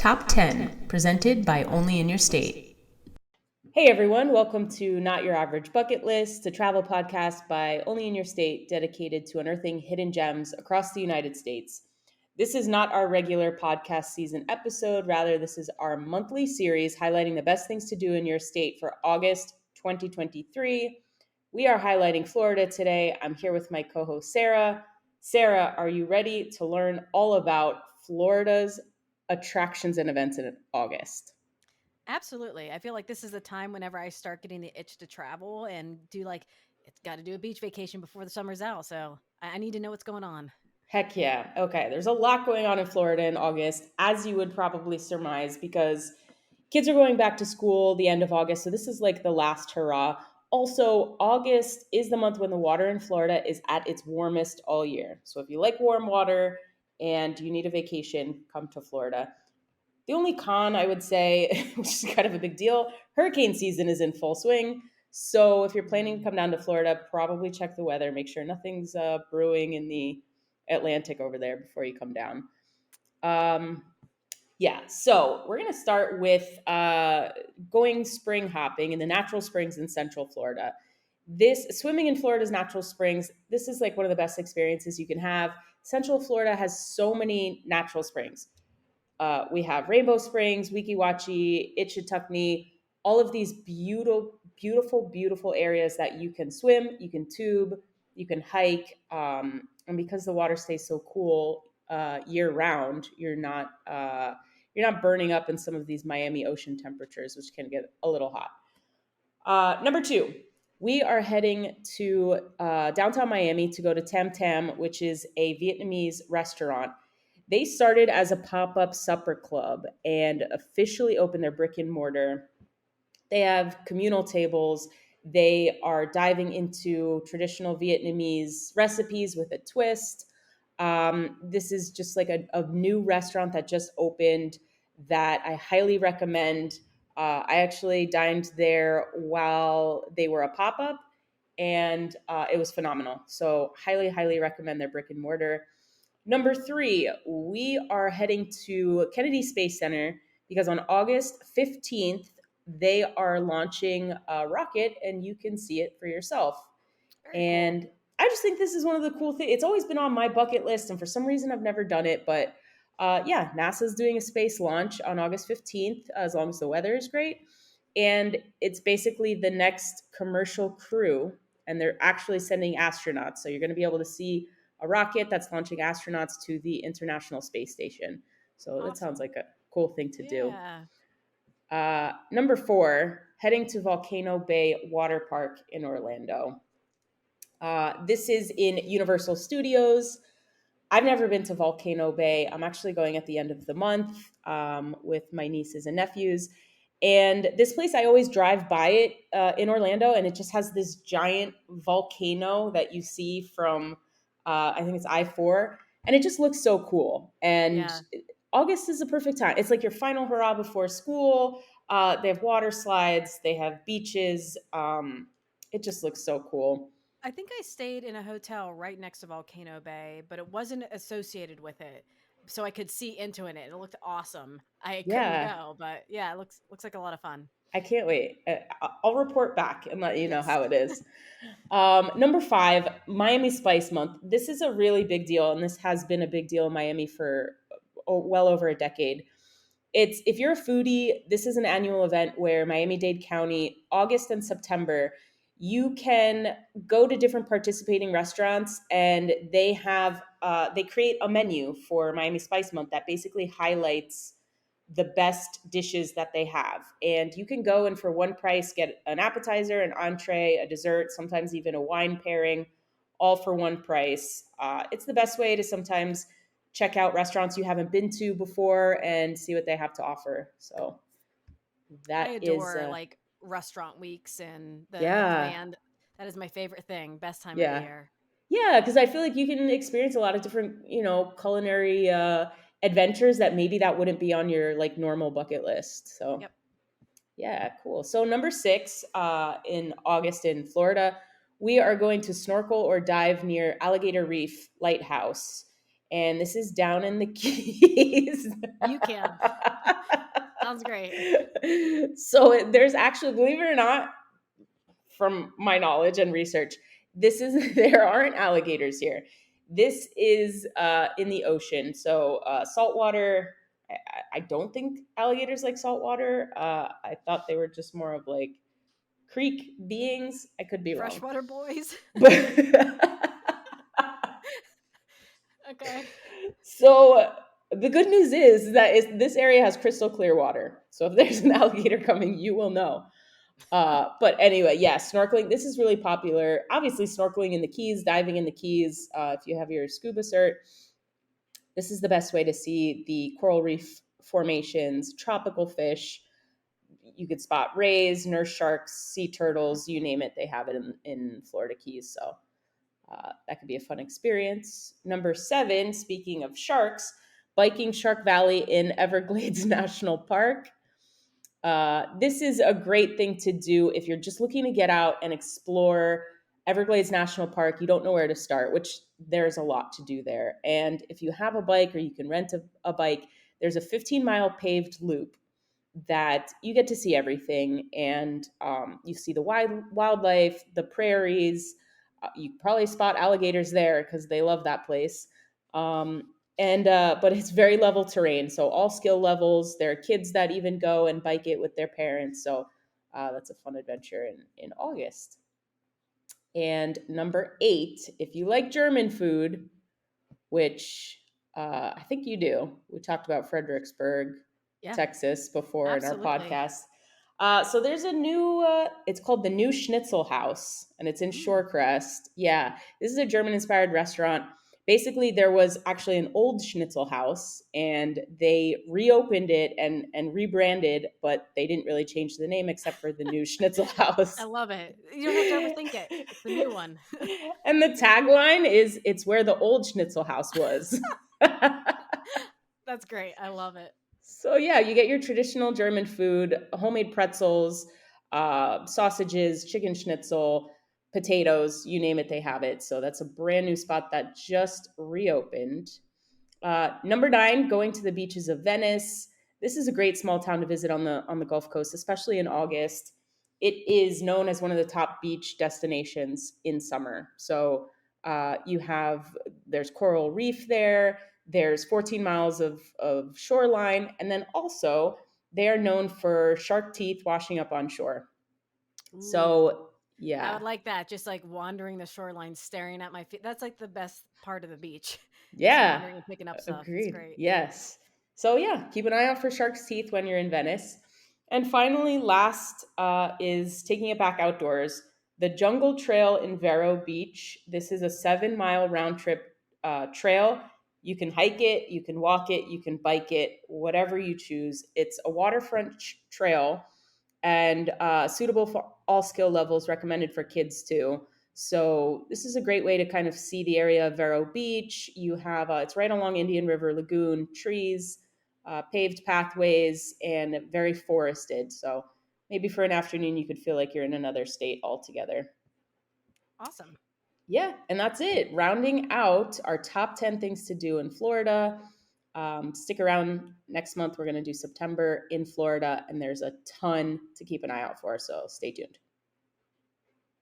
Top 10, presented by Only in Your State. Hey everyone, welcome to Not Your Average Bucket List, a travel podcast by Only in Your State dedicated to unearthing hidden gems across the United States. This is not our regular podcast season episode, rather, this is our monthly series highlighting the best things to do in your state for August 2023. We are highlighting Florida today. I'm here with my co host, Sarah. Sarah, are you ready to learn all about Florida's attractions and events in August? Absolutely. I feel like this is the time whenever I start getting the itch to travel and do it's got to do a beach vacation before the summer's out. So I need to know what's going on. Heck yeah. Okay. There's a lot going on in Florida in August, as you would probably surmise, because kids are going back to school the end of August. So this is like the last hurrah. Also, August is the month when the water in Florida is at its warmest all year. So if you like warm water and you need a vacation, come to Florida. The only con I would say, which is kind of a big deal, hurricane season is in full swing. So if you're planning to come down to Florida, probably check the weather. Make sure nothing's brewing in the Atlantic over there before you come down. Um, yeah, so we're going to start with going spring hopping in the natural springs in Central Florida. This swimming in Florida's natural springs, this is like one of the best experiences you can have. Central Florida has so many natural springs. We have Rainbow Springs, Weeki Wachee, Itchitucknee, all of these beautiful areas that you can swim, you can tube, you can hike, and because the water stays so cool year round, you're not burning up in some of these Miami ocean temperatures, which can get a little hot. Number two, we are heading to downtown Miami to go to Tam Tam, which is a Vietnamese restaurant. They started as a pop up supper club and officially opened their brick and mortar. They have communal tables. They are diving into traditional Vietnamese recipes with a twist. This is just like a new restaurant that just opened that I highly recommend. I actually dined there while they were a pop up, and it was phenomenal. So, highly recommend their brick and mortar. Number three, we are heading to Kennedy Space Center because on August 15th, they are launching a rocket and you can see it for yourself. Very cool. And I just think this is one of the cool things. It's always been on my bucket list, and for some reason, I've never done it. But yeah, NASA's doing a space launch on August 15th, as long as the weather is great. And it's basically the next commercial crew, and they're actually sending astronauts. So you're going to be able to see a rocket that's launching astronauts to the International Space Station. So that sounds Awesome. like a cool thing to do. Yeah. Number four, heading to Volcano Bay Water Park in Orlando. This is in Universal Studios. I've never been to Volcano Bay. I'm actually going at the end of the month with my nieces and nephews. And this place, I always drive by it in Orlando, and it just has this giant volcano that you see from, I think it's I-4, and it just looks so cool. And Yeah. August is the perfect time. It's like your final hurrah before school. They have water slides, they have beaches. It just looks so cool. I think I stayed in a hotel right next to Volcano Bay, but it wasn't associated with it. So I could see into it. It looked awesome. I couldn't Yeah, go, but yeah, it looks like a lot of fun. I can't wait. I'll report back and let you know Yes. how it is. Number five, Miami Spice Month. This is a really big deal, and this has been a big deal in Miami for well over a decade. It's if you're a foodie, this is an annual event where Miami-Dade County, August and September, you can go to different participating restaurants, and they create a menu for Miami Spice Month that basically highlights the best dishes that they have. And you can go and for one price get an appetizer, an entree, a dessert, sometimes even a wine pairing, all for one price. It's the best way to sometimes check out restaurants you haven't been to before and see what they have to offer. So I that is, adore restaurant weeks and the yeah, bland. That is my favorite thing. Best time of the yeah. year. Yeah, because I feel like you can experience a lot of different, culinary adventures that maybe that wouldn't be on your like normal bucket list. So Yep. yeah, cool. So number six, in August in Florida, we are going to snorkel or dive near Alligator Reef Lighthouse. And this is down in the Keys. You can. Sounds great. So there's actually, believe it or not, from my knowledge and research, this is there aren't alligators here. This is in the ocean. So saltwater. I don't think alligators like saltwater. I thought they were just more of like creek beings. I could be wrong. Freshwater boys. But Okay. so the good news is that this area has crystal clear water. So if there's an alligator coming, you will know. But anyway, yeah, snorkeling. This is really popular. Obviously, snorkeling in the Keys, diving in the Keys. If you have your scuba cert, this is the best way to see the coral reef formations, tropical fish. You could spot rays, nurse sharks, sea turtles, you name it. They have it in Florida Keys. So that could be a fun experience. Number 7, speaking of sharks, biking Shark Valley in Everglades National Park. This is a great thing to do if you're just looking to get out and explore Everglades National Park. You don't know where to start, which there's a lot to do there. And if you have a bike or you can rent a bike, there's a 15-mile paved loop that you get to see everything. And you see the wildlife, the prairies. You probably spot alligators there because they love that place. But it's very level terrain, so all skill levels. There are kids that even go and bike it with their parents, so that's a fun adventure in August. And number 8, if you like German food, which I think you do, we talked about Fredericksburg, Yeah. Texas before Absolutely. in our podcast. So there's a new, it's called the New Schnitzel House, and it's in Shorecrest. Yeah, this is a German-inspired restaurant. Basically, there was actually an old Schnitzel House, and they reopened it and rebranded, but they didn't really change the name except for the New Schnitzel House. I love it. You don't have to overthink it. It's the new one. And the tagline is, "It's where the old Schnitzel House was." That's great. I love it. So yeah, you get your traditional German food, homemade pretzels, sausages, chicken schnitzel, potatoes, you name it, they have it. So that's a brand new spot that just reopened. Number 9, going to the beaches of Venice. This is a great small town to visit on the Gulf Coast, especially in August. It is known as one of the top beach destinations in summer. So there's coral reef there. There's 14 miles of shoreline. And then also, they are known for shark teeth washing up on shore. Ooh, So, I yeah. would like that. Just like wandering the shoreline, staring at my feet. That's like the best part of the beach. Just Yeah. wandering and picking up stuff. It's Agreed. great. Yes. So, yeah, keep an eye out for shark's teeth when you're in Venice. And finally, last is taking it back outdoors. The Jungle Trail in Vero Beach. This is a 7-mile round trip trail. You can hike it, you can walk it, you can bike it, whatever you choose. It's a waterfront trail and suitable for all skill levels, recommended for kids too. So this is a great way to kind of see the area of Vero Beach. You have it's right along Indian River Lagoon, trees, paved pathways, and very forested. So maybe for an afternoon, you could feel like you're in another state altogether. Awesome. Yeah, and that's it. Rounding out our top 10 things to do in Florida. Stick around next month. We're going to do September in Florida, and there's a ton to keep an eye out for. So stay tuned.